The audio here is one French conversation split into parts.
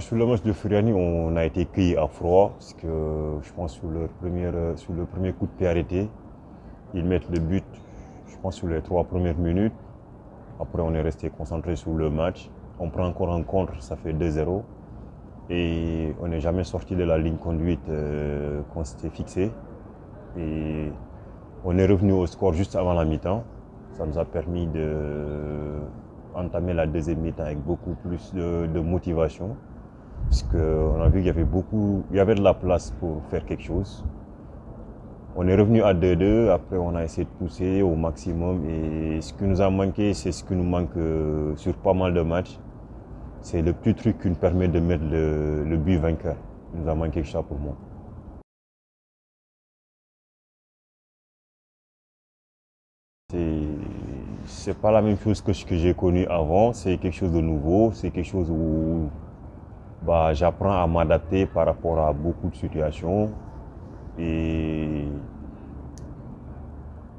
Sur le match de Furiani, on a été cueillis à froid, parce que je pense sur le premier coup de pied arrêté, ils mettent le but, je pense sur les 3 premières minutes. Après, on est resté concentré sur le match. On prend encore un contre, ça fait 2-0. Et on n'est jamais sorti de la ligne conduite qu'on s'était fixée. Et on est revenu au score juste avant la mi-temps. Ça nous a permis d'entamer la deuxième mi-temps avec beaucoup plus de motivation. Parce qu'on a vu qu'il y avait de la place pour faire quelque chose. On est revenu à 2-2, après on a essayé de pousser au maximum et ce qui nous a manqué, c'est ce qui nous manque sur pas mal de matchs. C'est le petit truc qui nous permet de mettre le but vainqueur. Il nous a manqué ça pour moi. C'est pas la même chose que ce que j'ai connu avant, c'est quelque chose de nouveau, c'est quelque chose où j'apprends à m'adapter par rapport à beaucoup de situations. Et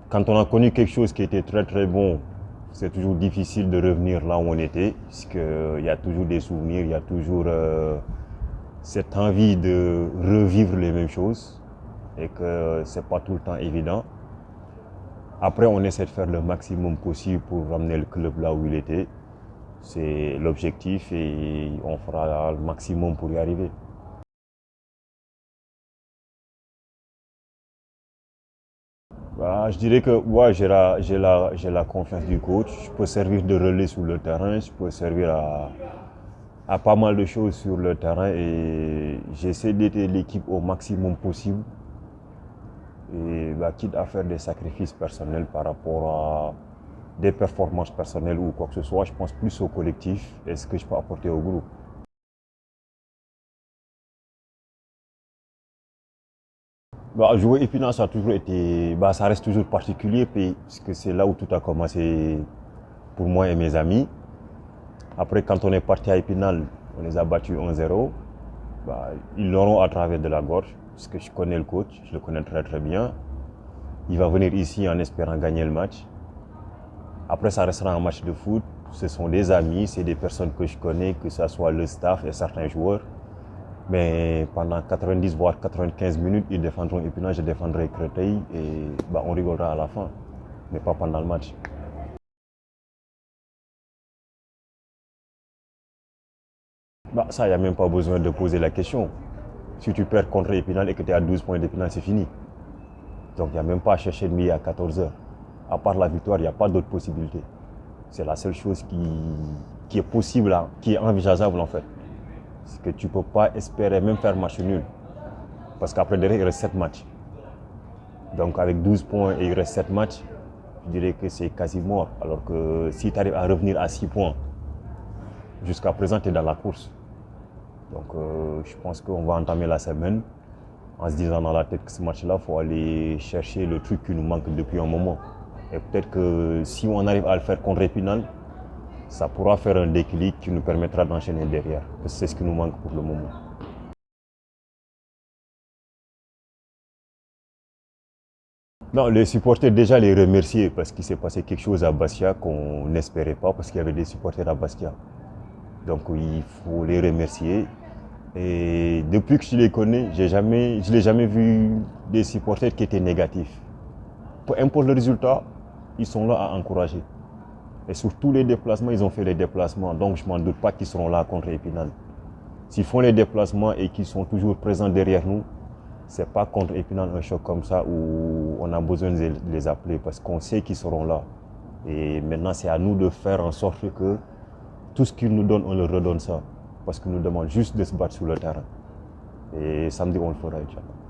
quand on a connu quelque chose qui était très très bon, c'est toujours difficile de revenir là où on était, puisqu'il y a toujours des souvenirs, il y a toujours cette envie de revivre les mêmes choses et que c'est pas tout le temps évident. Après, on essaie de faire le maximum possible pour ramener le club là où il était. C'est l'objectif et on fera le maximum pour y arriver. Je dirais que ouais, j'ai la confiance du coach. Je peux servir de relais sur le terrain, je peux servir à pas mal de choses sur le terrain et j'essaie d'aider l'équipe au maximum possible. Et quitte à faire des sacrifices personnels par rapport à des performances personnelles ou quoi que ce soit, je pense plus au collectif et ce que je peux apporter au groupe. Jouer Épinal, ça a toujours été, ça reste toujours particulier parce que c'est là où tout a commencé pour moi et mes amis. Après, quand on est parti à Épinal, on les a battus 1-0. Ils l'auront à travers de la gorge, parce que je connais le coach, je le connais très très bien. Il va venir ici en espérant gagner le match. Après, ça restera un match de foot. Ce sont des amis, c'est des personnes que je connais, que ce soit le staff et certains joueurs. Mais pendant 90 voire 95 minutes, ils défendront Épinal, je défendrai Créteil et on rigolera à la fin, mais pas pendant le match. Ça, il n'y a même pas besoin de poser la question. Si tu perds contre Épinal et que tu es à 12 points d'Épinal, c'est fini. Donc il n'y a même pas à chercher de midi à 14 heures. À part la victoire, il n'y a pas d'autre possibilité. C'est la seule chose qui est possible, qui est envisageable en fait. C'est que tu ne peux pas espérer même faire match nul. Parce qu'après derrière, il reste 7 matchs. Donc avec 12 points et il reste 7 matchs, je dirais que c'est quasi mort. Alors que si tu arrives à revenir à 6 points, jusqu'à présent, tu es dans la course. Donc je pense qu'on va entamer la semaine en se disant dans la tête que ce match-là, il faut aller chercher le truc qui nous manque depuis un moment. Et peut-être que si on arrive à le faire contre Épinal, ça pourra faire un déclic qui nous permettra d'enchaîner derrière. Parce que c'est ce qui nous manque pour le moment. Non, les supporters, déjà les remercier parce qu'il s'est passé quelque chose à Bastia qu'on n'espérait pas parce qu'il y avait des supporters à Bastia. Donc il faut les remercier. Et depuis que je les connais, je n'ai jamais vu des supporters qui étaient négatifs. Peu importe le résultat, ils sont là à encourager. Et sur tous les déplacements, ils ont fait les déplacements. Donc je ne m'en doute pas qu'ils seront là contre Épinal. S'ils font les déplacements et qu'ils sont toujours présents derrière nous, ce n'est pas contre Épinal un choc comme ça où on a besoin de les appeler parce qu'on sait qu'ils seront là. Et maintenant, c'est à nous de faire en sorte que tout ce qu'ils nous donnent, on leur redonne ça. Parce qu'ils nous demandent juste de se battre sur le terrain. Et samedi, on le fera, Inch'Allah.